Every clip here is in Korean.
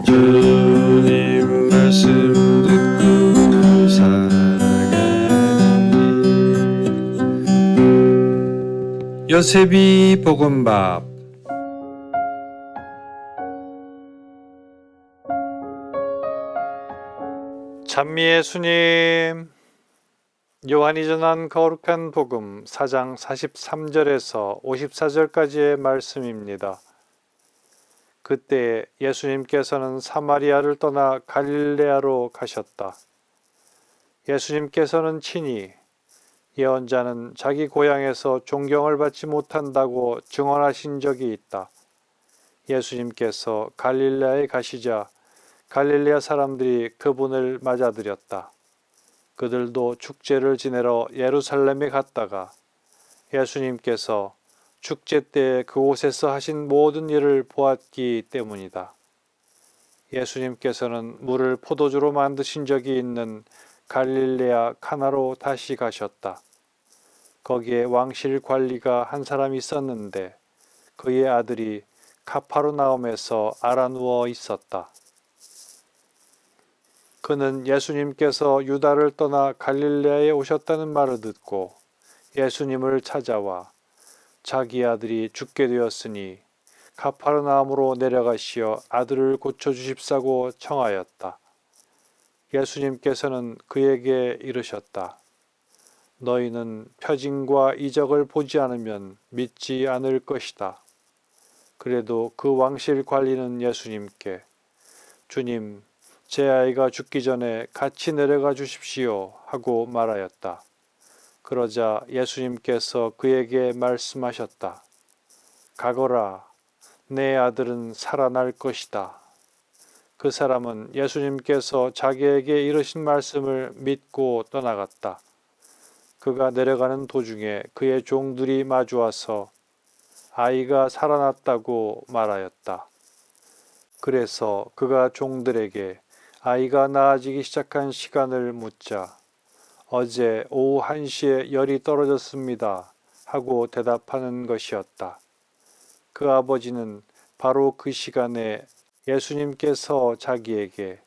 주님 말씀 듣고 살아가니 요셉이 볶음밥. 찬미 예수님, 요한이 전한 거룩한 복음 4장 43절에서 54절까지의 말씀입니다. 그때 예수님께서는 사마리아를 떠나 갈릴레아로 가셨다. 예수님께서는 친히 예언자는 자기 고향에서 존경을 받지 못한다고 증언하신 적이 있다. 예수님께서 갈릴레아에 가시자 갈릴레아 사람들이 그분을 맞아들였다. 그들도 축제를 지내러 예루살렘에 갔다가 예수님께서 축제 때 그곳에서 하신 모든 일을 보았기 때문이다. 예수님께서는 물을 포도주로 만드신 적이 있는 갈릴레아 카나로 다시 가셨다. 거기에 왕실 관리가 한 사람이 있었는데 그의 아들이 카파르나움에서 알아누워 있었다. 그는 예수님께서 유다를 떠나 갈릴레아에 오셨다는 말을 듣고 예수님을 찾아와 자기 아들이 죽게 되었으니 카파르나움으로 내려가시어 아들을 고쳐주십사고 청하였다. 예수님께서는 그에게 이르셨다. 너희는 표징과 이적을 보지 않으면 믿지 않을 것이다. 그래도 그 왕실 관리는 예수님께 주님, 제 아이가 죽기 전에 같이 내려가 주십시오 하고 말하였다. 그러자 예수님께서 그에게 말씀하셨다. 가거라, 내 아들은 살아날 것이다. 그 사람은 예수님께서 자기에게 이르신 말씀을 믿고 떠나갔다. 그가 내려가는 도중에 그의 종들이 마주와서 아이가 살아났다고 말하였다. 그래서 그가 종들에게 아이가 나아지기 시작한 시간을 묻자 어제 오후 1시에 열이 떨어졌습니다 하고 대답하는 것이었다. 그 아버지는 바로 그 시간에 예수님께서 자기에게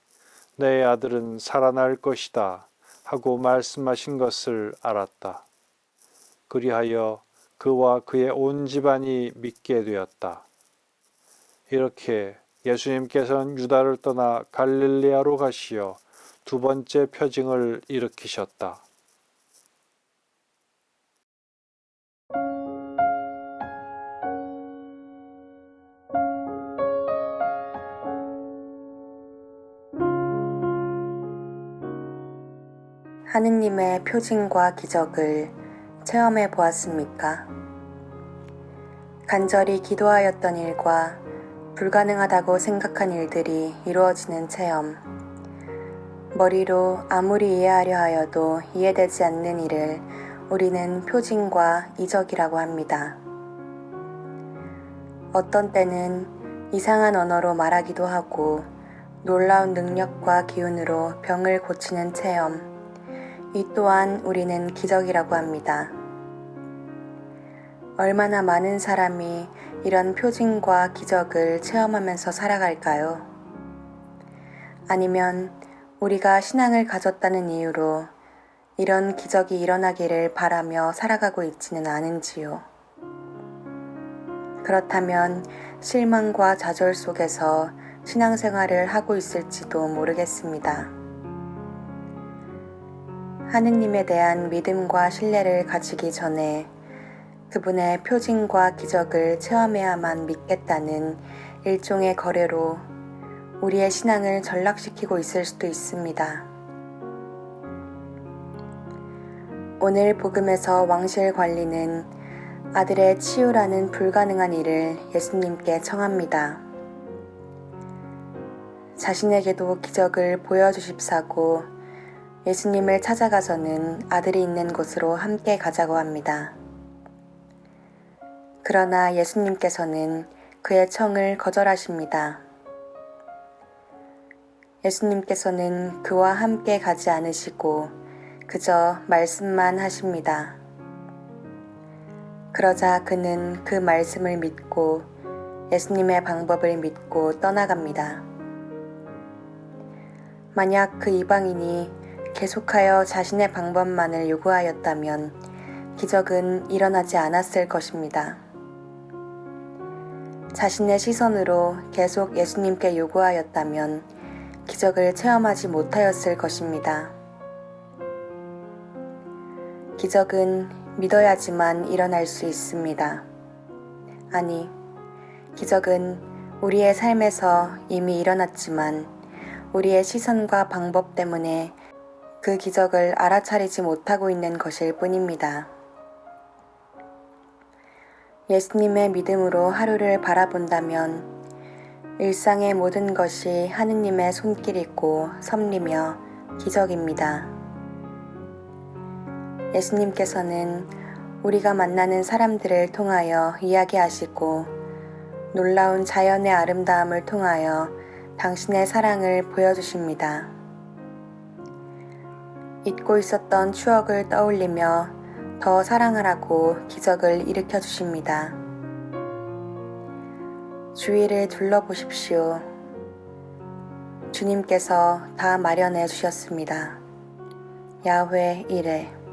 내 아들은 살아날 것이다 하고 말씀하신 것을 알았다. 그리하여 그와 그의 온 집안이 믿게 되었다. 이렇게 예수님께서는 유다를 떠나 갈릴레아로 가시어 두 번째 표징을 일으키셨다. 하느님의 표징과 기적을 체험해 보았습니까? 간절히 기도하였던 일과 불가능하다고 생각한 일들이 이루어지는 체험. 머리로 아무리 이해하려 하여도 이해되지 않는 일을 우리는 표징과 이적이라고 합니다. 어떤 때는 이상한 언어로 말하기도 하고 놀라운 능력과 기운으로 병을 고치는 체험. 이 또한 우리는 기적이라고 합니다. 얼마나 많은 사람이 이런 표징과 기적을 체험하면서 살아갈까요? 아니면 우리가 신앙을 가졌다는 이유로 이런 기적이 일어나기를 바라며 살아가고 있지는 않은지요? 그렇다면 실망과 좌절 속에서 신앙생활을 하고 있을지도 모르겠습니다. 하느님에 대한 믿음과 신뢰를 가지기 전에 그분의 표징과 기적을 체험해야만 믿겠다는 일종의 거래로 우리의 신앙을 전락시키고 있을 수도 있습니다. 오늘 복음에서 왕실 관리는 아들의 치유라는 불가능한 일을 예수님께 청합니다. 자신에게도 기적을 보여주십사고 예수님을 찾아가서는 아들이 있는 곳으로 함께 가자고 합니다. 그러나 예수님께서는 그의 청을 거절하십니다. 예수님께서는 그와 함께 가지 않으시고 그저 말씀만 하십니다. 그러자 그는 그 말씀을 믿고 예수님의 방법을 믿고 떠나갑니다. 만약 그 이방인이 계속하여 자신의 방법만을 요구하였다면 기적은 일어나지 않았을 것입니다. 자신의 시선으로 계속 예수님께 요구하였다면 기적을 체험하지 못하였을 것입니다. 기적은 믿어야지만 일어날 수 있습니다. 아니, 기적은 우리의 삶에서 이미 일어났지만 우리의 시선과 방법 때문에 그 기적을 알아차리지 못하고 있는 것일 뿐입니다. 예수님의 믿음으로 하루를 바라본다면 일상의 모든 것이 하느님의 손길이고 섭리며 기적입니다. 예수님께서는 우리가 만나는 사람들을 통하여 이야기하시고 놀라운 자연의 아름다움을 통하여 당신의 사랑을 보여주십니다. 잊고 있었던 추억을 떠올리며 더 사랑하라고 기적을 일으켜 주십니다. 주위를 둘러보십시오. 주님께서 다 마련해 주셨습니다. 야훼 이레